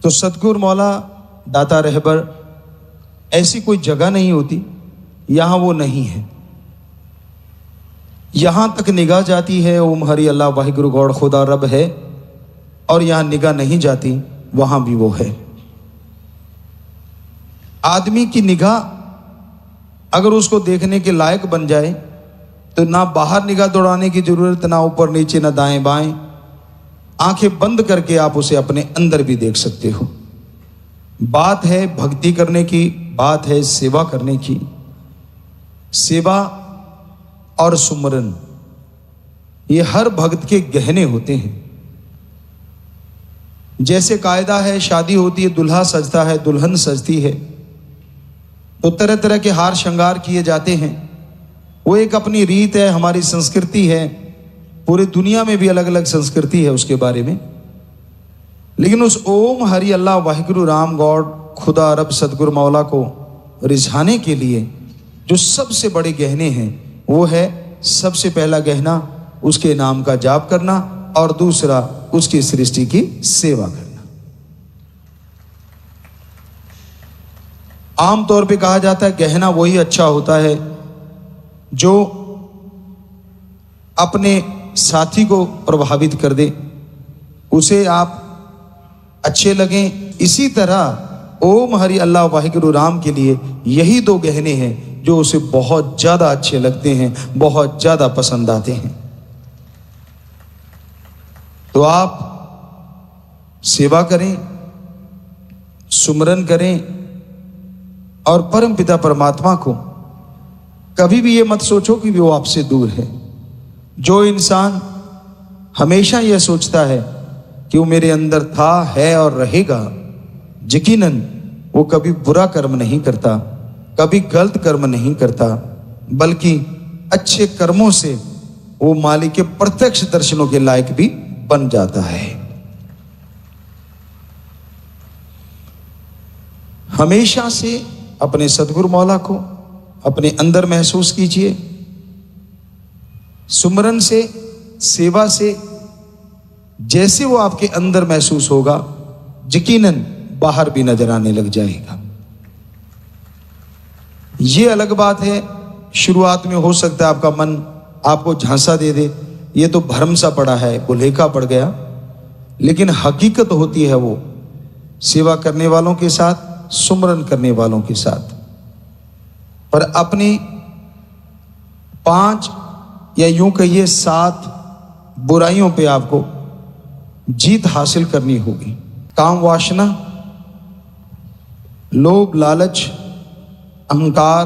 तो सतगुरु मौला दाता रहबर ऐसी कोई जगह नहीं होती, यहां वो नहीं है। यहां तक निगाह जाती है ओम हरि अल्लाह वाहिगुरु गौड़ खुदा रब है, और यहां निगाह नहीं जाती वहां भी वो है। आदमी की निगाह अगर उसको देखने के लायक बन जाए तो ना बाहर निगाह दौड़ाने की जरूरत, ना ऊपर नीचे, ना दाएं बाएं, आंखें बंद करके आप उसे अपने अंदर भी देख सकते हो। बात है भक्ति करने की, बात है सेवा करने की। सेवा और सुमरन ये हर भक्त के गहने होते हैं। जैसे कायदा है, शादी होती है, दूल्हा सजता है, दुल्हन सजती है, तो तरह तरह के हार श्रृंगार किए जाते हैं। वो एक अपनी रीत है, हमारी संस्कृति है। पूरी दुनिया में भी अलग अलग संस्कृति है उसके बारे में। लेकिन उस ओम हरि अल्लाह वाहिगुरु राम गॉड खुदा रब सतगुरु मौला को रिझाने के लिए जो सबसे बड़े गहने हैं वो है, सबसे पहला गहना उसके नाम का जाप करना, और दूसरा उसकी सृष्टि की सेवा करना। आमतौर पे कहा जाता है गहना वही अच्छा होता है जो अपने साथी को प्रभावित कर दे, उसे आप अच्छे लगें। इसी तरह ओम हरि अल्लाह वाहिगुरु राम के लिए यही दो गहने हैं जो उसे बहुत ज्यादा अच्छे लगते हैं, बहुत ज्यादा पसंद आते हैं। तो आप सेवा करें, सुमरन करें, और परम पिता परमात्मा को कभी भी ये मत सोचो कि वो आपसे दूर है। जो इंसान हमेशा यह सोचता है कि वो मेरे अंदर था, है और रहेगा, यकीनन वो कभी बुरा कर्म नहीं करता, कभी गलत कर्म नहीं करता, बल्कि अच्छे कर्मों से वो मालिक के प्रत्यक्ष दर्शनों के लायक भी बन जाता है। हमेशा से अपने सतगुरु मौला को अपने अंदर महसूस कीजिए। सुमरन से, सेवा से जैसे वो आपके अंदर महसूस होगा, यकीनन बाहर भी नजर आने लग जाएगा। ये अलग बात है, शुरुआत में हो सकता है आपका मन आपको झांसा दे दे, ये तो भ्रम सा पड़ा है, भुलेखा पड़ गया। लेकिन हकीकत होती है वो सेवा करने वालों के साथ, सुमरन करने वालों के साथ। पर अपनी 5 या यूं कहिए 7 बुराइयों पे आपको जीत हासिल करनी होगी। काम वासना, लोभ, लालच, अहंकार,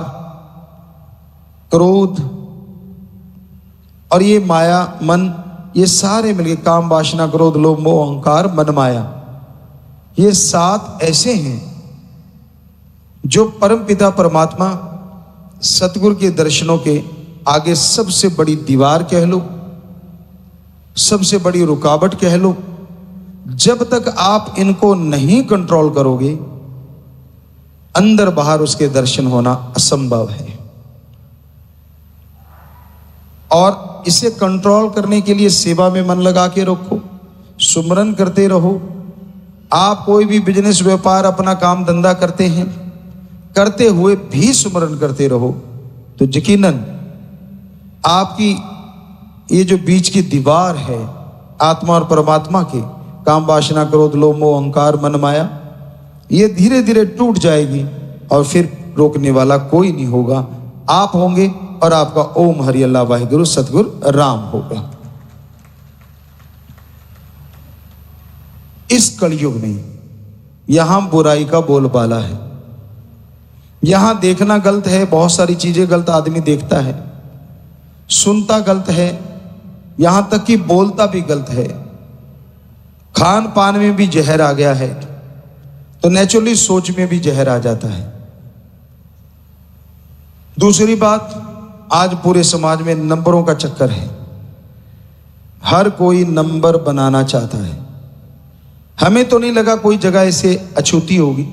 क्रोध और ये माया, मन, ये सारे मिलके काम वासना, क्रोध, लोभ, मोह, अहंकार, मन, माया, ये 7 ऐसे हैं जो परम पिता परमात्मा सतगुरु के दर्शनों के आगे सबसे बड़ी दीवार कह लो, सबसे बड़ी रुकावट कह लो। जब तक आप इनको नहीं कंट्रोल करोगे, अंदर बाहर उसके दर्शन होना असंभव है। और इसे कंट्रोल करने के लिए सेवा में मन लगा के रखो, सुमरन करते रहो। आप कोई भी बिजनेस, व्यापार, अपना काम धंधा करते हैं, करते हुए भी सुमरन करते रहो, तो यकीनन आपकी ये जो बीच की दीवार है आत्मा और परमात्मा के, काम वासना, क्रोध, लोभ, मोह, अहंकार, मन, माया, ये धीरे धीरे टूट जाएगी और फिर रोकने वाला कोई नहीं होगा। आप होंगे और आपका ओम हरि अल्लाह वाहिगुरु सतगुरु राम होगा। इस कलयुग में यहां बुराई का बोलबाला है, यहां देखना गलत है, बहुत सारी चीजें गलत आदमी देखता है, सुनता गलत है, यहां तक कि बोलता भी गलत है। खान पान में भी जहर आ गया है, तो नेचुरली सोच में भी जहर आ जाता है। दूसरी बात, आज पूरे समाज में नंबरों का चक्कर है, हर कोई नंबर बनाना चाहता है। हमें तो नहीं लगा कोई जगह ऐसे अछूती होगी,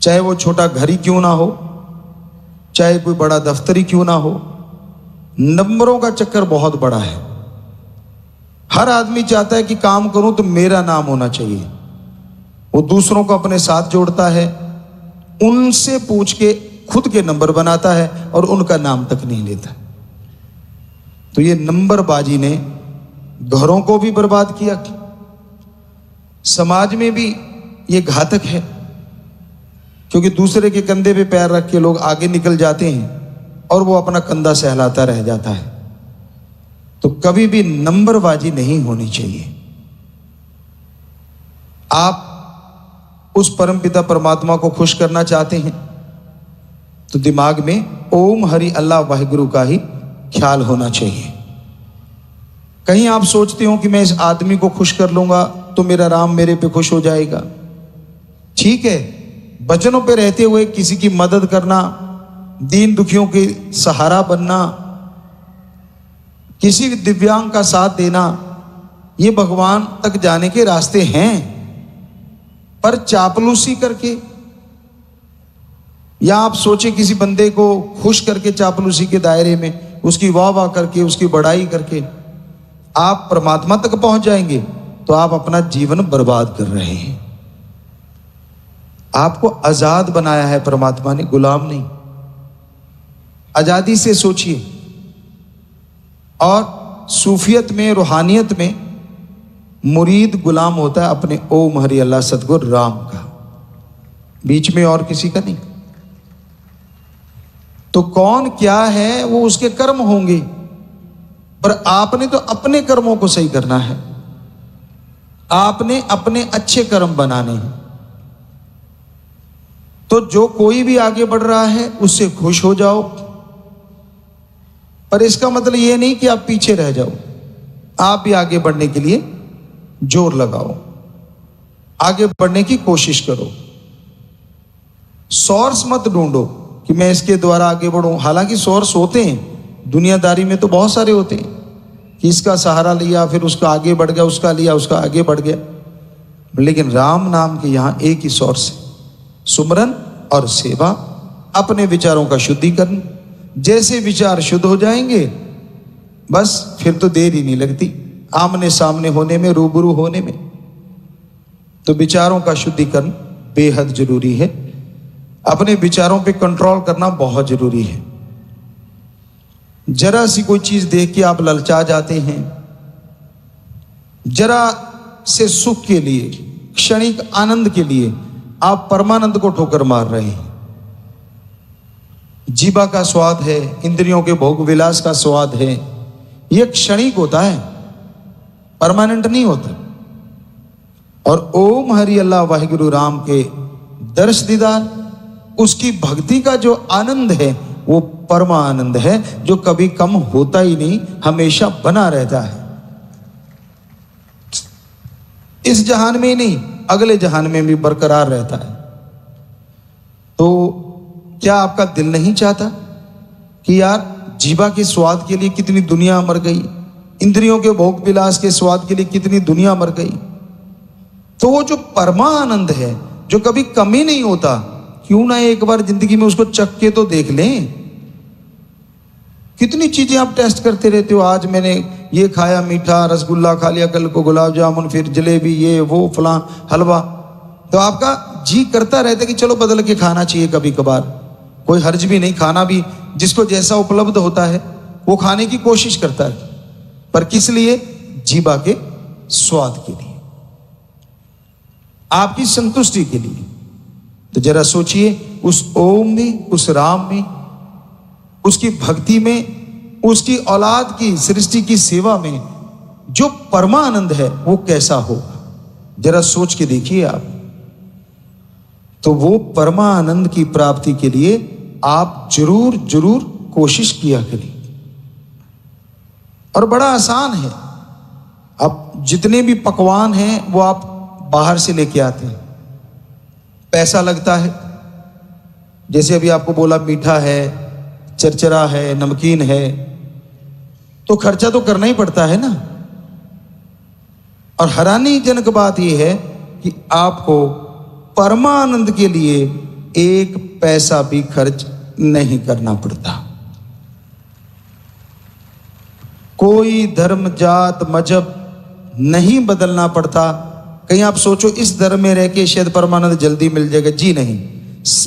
चाहे वो छोटा घर ही क्यों ना हो, चाहे कोई बड़ा दफ्तर ही क्यों ना हो, नंबरों का चक्कर बहुत बड़ा है। हर आदमी चाहता है कि काम करूं तो मेरा नाम होना चाहिए, वो दूसरों को अपने साथ जोड़ता है, उनसे पूछ के खुद के नंबर बनाता है और उनका नाम तक नहीं लेता। तो ये नंबरबाजी ने घरों को भी बर्बाद किया, समाज में भी ये घातक है, क्योंकि दूसरे के कंधे पे पैर रख के लोग आगे निकल जाते हैं और वो अपना कंधा सहलाता रह जाता है। तो कभी भी नंबरबाजी नहीं होनी चाहिए। आप उस परमपिता परमात्मा को खुश करना चाहते हैं तो दिमाग में ओम हरि अल्लाह वाहिगुरु का ही ख्याल होना चाहिए। कहीं आप सोचते हो कि मैं इस आदमी को खुश कर लूंगा तो मेरा राम मेरे पे खुश हो जाएगा। ठीक है, वचनों पे रहते हुए किसी की मदद करना, दीन दुखियों के सहारा बनना, किसी दिव्यांग का साथ देना, ये भगवान तक जाने के रास्ते हैं। पर चापलूसी करके, या आप सोचे किसी बंदे को खुश करके चापलूसी के दायरे में उसकी वाह वाह करके, उसकी बड़ाई करके आप परमात्मा तक पहुंच जाएंगे, तो आप अपना जीवन बर्बाद कर रहे हैं। आपको आजाद बनाया है परमात्मा ने, गुलाम नहीं। आजादी से सोचिए। और सूफियत में, रूहानियत में मुरीद गुलाम होता है अपने ओम हरि अल्लाह सतगुरु राम का, बीच में और किसी का नहीं। तो कौन क्या है वो उसके कर्म होंगे, पर आपने तो अपने कर्मों को सही करना है। आपने अपने अच्छे कर्म बनाने हैं। तो जो कोई भी आगे बढ़ रहा है उससे खुश हो जाओ, पर इसका मतलब यह नहीं कि आप पीछे रह जाओ। आप भी आगे बढ़ने के लिए जोर लगाओ, आगे बढ़ने की कोशिश करो। सोर्स मत ढूंढो कि मैं इसके द्वारा आगे बढ़ूं। हालांकि सोर्स होते हैं, दुनियादारी में तो बहुत सारे होते हैं कि इसका सहारा लिया, फिर उसका आगे बढ़ गया, उसका लिया, उसका आगे बढ़ गया। लेकिन राम नाम के यहां एक ही सोर्स है, सुमरन और सेवा, अपने विचारों का शुद्धिकरण। जैसे विचार शुद्ध हो जाएंगे, बस फिर तो देर ही नहीं लगती आमने सामने होने में, रूबरू होने में। तो विचारों का शुद्धिकरण बेहद जरूरी है। अपने विचारों पे कंट्रोल करना बहुत जरूरी है। जरा सी कोई चीज देख के आप ललचा जाते हैं, जरा से सुख के लिए, क्षणिक आनंद के लिए आप परमानंद को ठोकर मार रहे हैं। जीवा का स्वाद है, इंद्रियों के भोग विलास का स्वाद है, यह क्षणिक होता है, परमानेंट नहीं होता। और ओम हरि अल्लाह वाहिगुरु राम के दर्श दीदार, उसकी भक्ति का जो आनंद है वो परमा आनंद है, जो कभी कम होता ही नहीं, हमेशा बना रहता है। इस जहान में ही नहीं, अगले जहान में भी बरकरार रहता है। तो क्या आपका दिल नहीं चाहता कि यार जीवा के स्वाद के लिए कितनी दुनिया मर गई, इंद्रियों के भोग विलास के स्वाद के लिए कितनी दुनिया मर गई। तो वो जो परमा आनंद है, जो कभी कमी नहीं होता, क्यों ना एक बार जिंदगी में उसको चख के तो देख लें। कितनी चीजें आप टेस्ट करते रहते हो, आज मैंने ये खाया, मीठा रसगुल्ला खा लिया, कल को गुलाब जामुन, फिर जलेबी, ये वो फलां हलवा। तो आपका जी करता रहता है कि चलो बदल के खाना चाहिए कभी कभार, कोई हर्ज भी नहीं। खाना भी जिसको जैसा उपलब्ध होता है वो खाने की कोशिश करता है, पर किस लिए? जीवा के स्वाद के लिए, आपकी संतुष्टि के लिए। तो जरा सोचिए, उस ओम में, उस राम में, उसकी भक्ति में, उसकी औलाद की सृष्टि की सेवा में जो परमानंद है वो कैसा होगा, जरा सोच के देखिए आप। तो वो परमानंद की प्राप्ति के लिए आप जरूर जरूर कोशिश किया करिए। और बड़ा आसान है। अब जितने भी पकवान हैं वो आप बाहर से लेके आते हैं, पैसा लगता है। जैसे अभी आपको बोला मीठा है, चरचरा है, नमकीन है, तो खर्चा तो करना ही पड़ता है ना। और हैरानीजनक बात यह है कि आपको परमानंद के लिए एक पैसा भी खर्च नहीं करना पड़ता। कोई धर्म, जात, मजहब नहीं बदलना पड़ता, कहीं आप सोचो इस धर्म में रह के शायद परमानंद जल्दी मिल जाएगा, जी नहीं।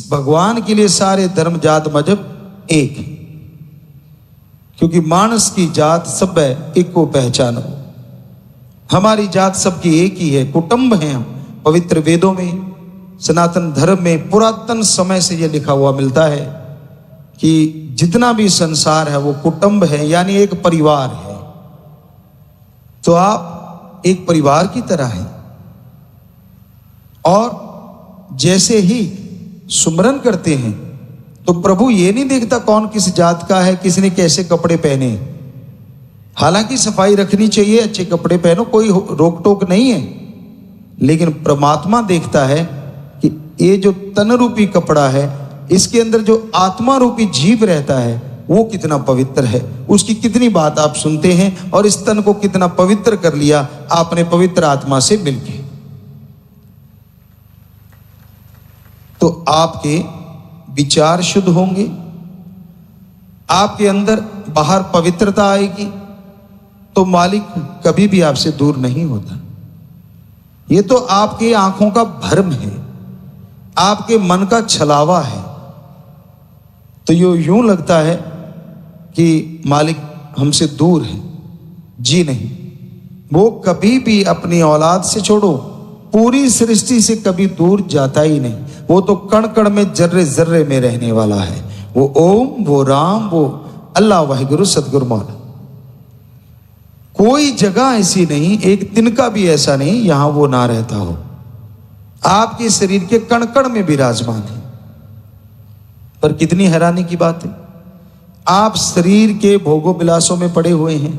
भगवान के लिए सारे धर्म जात मजहब एक है, क्योंकि मानस की जात सब है एक को पहचानो। हमारी जात सबकी एक ही है, कुटुंब है हम। पवित्र वेदों में, सनातन धर्म में पुरातन समय से यह लिखा हुआ मिलता है कि जितना भी संसार है वो कुटुंब है, यानी एक परिवार है। तो आप एक परिवार की तरह हैं। और जैसे ही सुमरन करते हैं तो प्रभु ये नहीं देखता कौन किस जात का है, किसने कैसे कपड़े पहने। हालांकि सफाई रखनी चाहिए, अच्छे कपड़े पहनो, कोई रोक टोक नहीं है, लेकिन परमात्मा देखता है कि ये जो तन रूपी कपड़ा है, इसके अंदर जो आत्मा रूपी जीव रहता है वो कितना पवित्र है, उसकी कितनी बात आप सुनते हैं, और इस तन को कितना पवित्र कर लिया आपने पवित्र आत्मा से मिलके। तो आपके विचार शुद्ध होंगे, आपके अंदर बाहर पवित्रता आएगी, तो मालिक कभी भी आपसे दूर नहीं होता। ये तो आपकी आंखों का भ्रम है, आपके मन का छलावा है। तो यूं लगता है कि मालिक हमसे दूर है, जी नहीं। वो कभी भी अपनी औलाद से छोड़ो, पूरी सृष्टि से कभी दूर जाता ही नहीं। वो तो कण कण में, जर्रे जर्रे में रहने वाला है। वो ओम, वो राम, वो अल्लाह वाहिगुरु सतगुरु मौला। कोई जगह ऐसी नहीं, एक तिनका भी ऐसा नहीं यहां वो ना रहता हो। आपके शरीर के कण कण में विराजमान है। पर कितनी हैरानी की बात है, आप शरीर के भोगों विलासों में पड़े हुए हैं,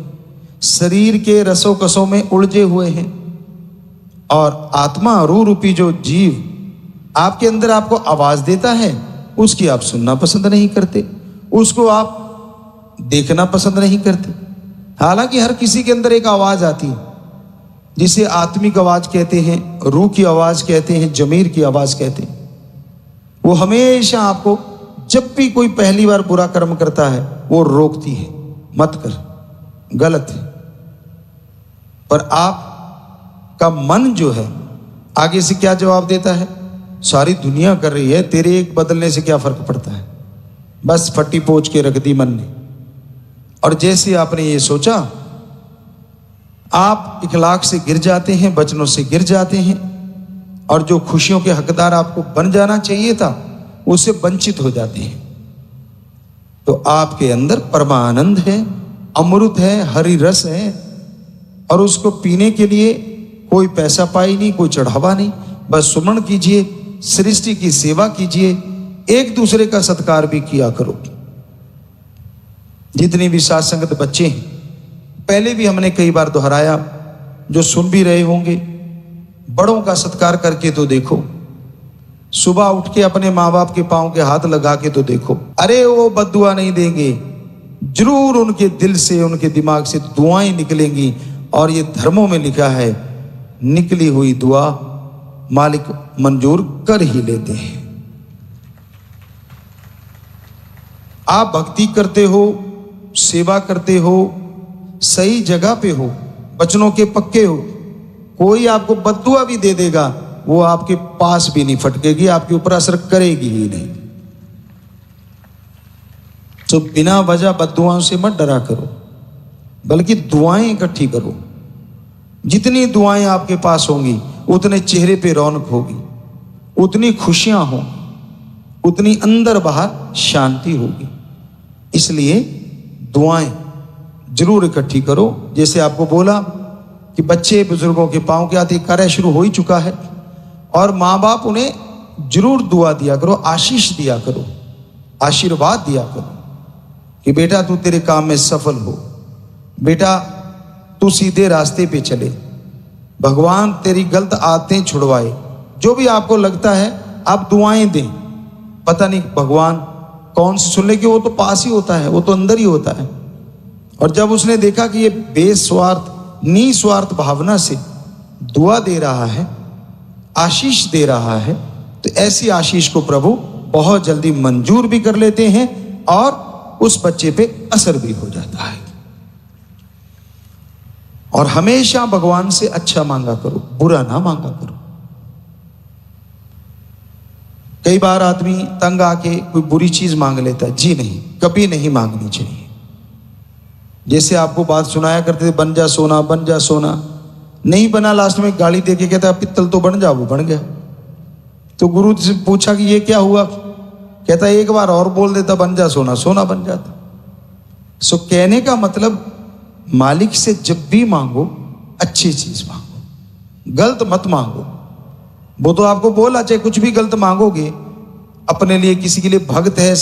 शरीर के रसों कसों में उलझे हुए हैं, और आत्मा रूह रूपी जो जीव आपके अंदर आपको आवाज देता है, उसकी आप सुनना पसंद नहीं करते, उसको आप देखना पसंद नहीं करते। हालांकि हर किसी के अंदर एक आवाज आती है, जिसे आत्मिक आवाज कहते हैं, रूह की आवाज कहते हैं, जमीर की आवाज कहते हैं। वो हमेशा आपको जब भी कोई पहली बार बुरा कर्म करता है वो रोकती है, मत कर, गलत है। पर आपका मन जो है आगे से क्या जवाब देता है, सारी दुनिया कर रही है, तेरे एक बदलने से क्या फर्क पड़ता है, बस फटी पोंछ के रख दी मन ने। और जैसे आपने ये सोचा, आप इखलाक से गिर जाते हैं, वचनों से गिर जाते हैं, और जो खुशियों के हकदार आपको बन जाना चाहिए था उससे वंचित हो जाते हैं। तो आपके अंदर परमानंद है, अमृत है, हरि रस है, और उसको पीने के लिए कोई पैसा पाई नहीं, कोई चढ़ावा नहीं। बस सुमरण कीजिए, सृष्टि की सेवा कीजिए, एक दूसरे का सत्कार भी किया करो। जितने भी साथ संगत बच्चे हैं, पहले भी हमने कई बार दोहराया, जो सुन भी रहे होंगे, बड़ों का सत्कार करके तो देखो। सुबह उठ के अपने माँ बाप के पांव के हाथ लगा के तो देखो। अरे वो बद्दुआ नहीं देंगे, जरूर उनके दिल से, उनके दिमाग से दुआएं निकलेंगी। और ये धर्मों में लिखा है, निकली हुई दुआ मालिक मंजूर कर ही लेते हैं। आप भक्ति करते हो, सेवा करते हो, सही जगह पे हो, वचनों के पक्के हो, कोई आपको बद्दुआ भी दे देगा, वो आपके पास भी नहीं फटकेगी, आपके ऊपर असर करेगी ही नहीं। तो बिना वजह बद्दुआओं से मत डरा करो, बल्कि दुआएं इकट्ठी करो। जितनी दुआएं आपके पास होंगी उतने चेहरे पे रौनक होगी, उतनी खुशियां हो, उतनी अंदर बाहर शांति होगी। इसलिए दुआएं जरूर इकट्ठी करो। जैसे आपको बोला कि बच्चे बुजुर्गों के पांव के हाथ कार्य शुरू हो ही चुका है, और माँ बाप उन्हें जरूर दुआ दिया करो, आशीष दिया करो, आशीर्वाद दिया करो कि बेटा तू तेरे काम में सफल हो, बेटा तू सीधे रास्ते पे चले, भगवान तेरी गलत आदतें छुड़वाए। जो भी आपको लगता है आप दुआएं दें। पता नहीं भगवान कौन से सुन ले, कि वो तो पास ही होता है, वो तो अंदर ही होता है। और जब उसने देखा कि ये बेस्वार्थ निस्वार्थ भावना से दुआ दे रहा है, आशीष दे रहा है, तो ऐसी आशीष को प्रभु बहुत जल्दी मंजूर भी कर लेते हैं और उस बच्चे पे असर भी हो जाता है। और हमेशा भगवान से अच्छा मांगा करो, बुरा ना मांगा करो। कई बार आदमी तंग आके कोई बुरी चीज मांग लेता है, जी नहीं, कभी नहीं मांगनी चाहिए। जैसे आपको बात सुनाया करते थे, बन जा सोना, बन जा सोना, नहीं बना, लास्ट में गाली देके कहता पित्तल तो बन जा, वो बन गया। तो गुरु से पूछा कि ये क्या हुआ, कहता एक बार और बोल देता बन जा सोना, सोना बन जाता। सो कहने का मतलब मालिक से जब भी मांगो अच्छी चीज मांगो, गलत मत मांगो। वो तो आपको बोला, चाहे कुछ भी गलत मांगोगे अपने लिए, किसी के लिए भक्त है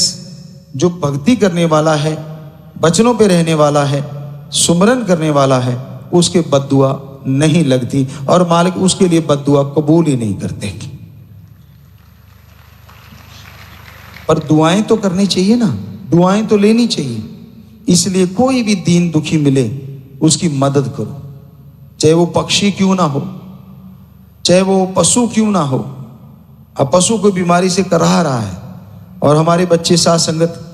जो भक्ति करने वाला है, वचनों पे रहने वाला है, सुमरन करने वाला है, उसके बद्दुआ नहीं लगती और मालिक उसके लिए बद्दुआ कबूल ही नहीं करते। पर दुआएं तो करनी चाहिए ना, दुआएं तो लेनी चाहिए। इसलिए कोई भी दीन दुखी मिले उसकी मदद करो, चाहे वो पक्षी क्यों ना हो, चाहे वो पशु क्यों ना हो। अब पशु कोई बीमारी से कराह रहा है और हमारे बच्चे साथ संगत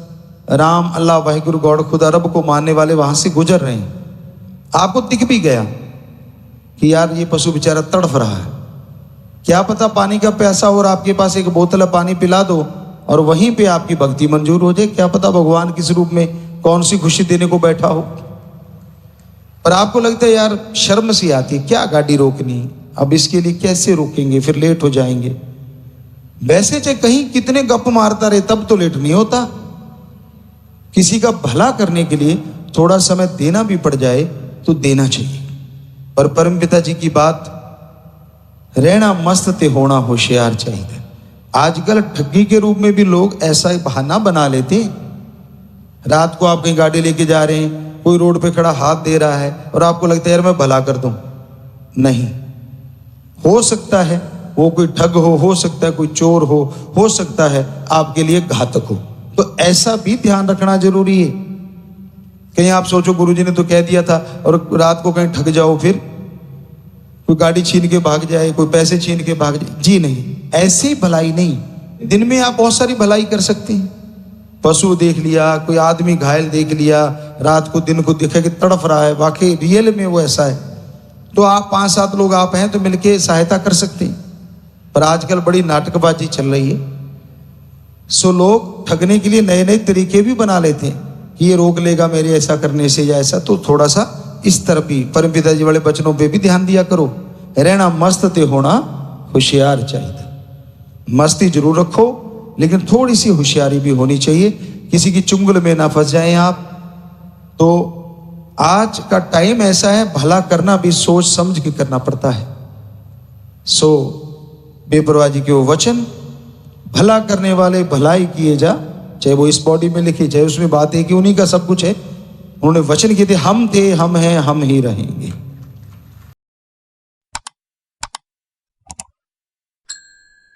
राम अल्लाह वाहिगुरु गौड़ खुदा रब को मानने वाले वहां से गुजर रहे हैं, आपको दिख भी गया कि यार ये पशु बेचारा तड़फ रहा है, क्या पता पानी का प्यासा और आपके पास एक बोतल पानी पिला दो और वहीं पे आपकी भक्ति मंजूर हो जाए। क्या पता भगवान किस रूप में कौन सी खुशी देने को बैठा हो। पर आपको लगता है यार शर्म सी आती है, क्या गाड़ी रोकनी, अब इसके लिए कैसे रोकेंगे, फिर लेट हो जाएंगे। वैसे चाहे कहीं कितने गप मारता रहे तब तो लेट नहीं होता। किसी का भला करने के लिए थोड़ा समय देना भी पड़ जाए तो देना चाहिए। पर परम पिता जी की बात, रहना मस्त ते होना होशियार चाहिए। आजकल ठगी के रूप में भी लोग ऐसा बहाना बना लेते हैं। रात को आप कहीं गाड़ी लेके जा रहे हैं, कोई रोड पे खड़ा हाथ दे रहा है और आपको लगता है यार मैं भला कर दूं। नहीं, हो सकता है वो कोई ठग हो सकता है कोई चोर हो सकता है आपके लिए घातक हो। तो ऐसा भी ध्यान रखना जरूरी है। कहीं आप सोचो गुरुजी ने तो कह दिया था और रात को कहीं ठग जाओ, फिर कोई गाड़ी छीन के भाग जाए, कोई पैसे छीन के भाग जाए। जी नहीं, ऐसी भलाई नहीं। दिन में आप बहुत सारी भलाई कर सकते हैं। पशु देख लिया, कोई आदमी घायल देख लिया, रात को दिन को देखा कि तड़फ रहा है, वाकई रियल में वो ऐसा है, तो आप 5-7 लोग आप हैं तो मिलके सहायता कर सकते हैं। पर आजकल बड़ी नाटकबाजी चल रही है। सो लोग ठगने के लिए नए नए तरीके भी बना लेते हैं कि ये रोक लेगा मेरे ऐसा करने से या ऐसा। तो थोड़ा सा इस तरफ भी परम पिताजी वाले वचनों पे भी ध्यान दिया करो। रहना मस्त ते होना होशियार चाहिए। मस्ती जरूर रखो लेकिन थोड़ी सी होशियारी भी होनी चाहिए, किसी की चुंगल में ना फंस जाएं आप। तो आज का टाइम ऐसा है, भला करना भी सोच समझ के करना पड़ता है। सो बेपरवाह जी के वो वचन, भला करने वाले भलाई किए जा, चाहे वो इस बॉडी में लिखे चाहे उसमें बात है कि उन्हीं का सब कुछ है। उन्होंने वचन किए थे, हम थे हम हैं हम ही रहेंगे।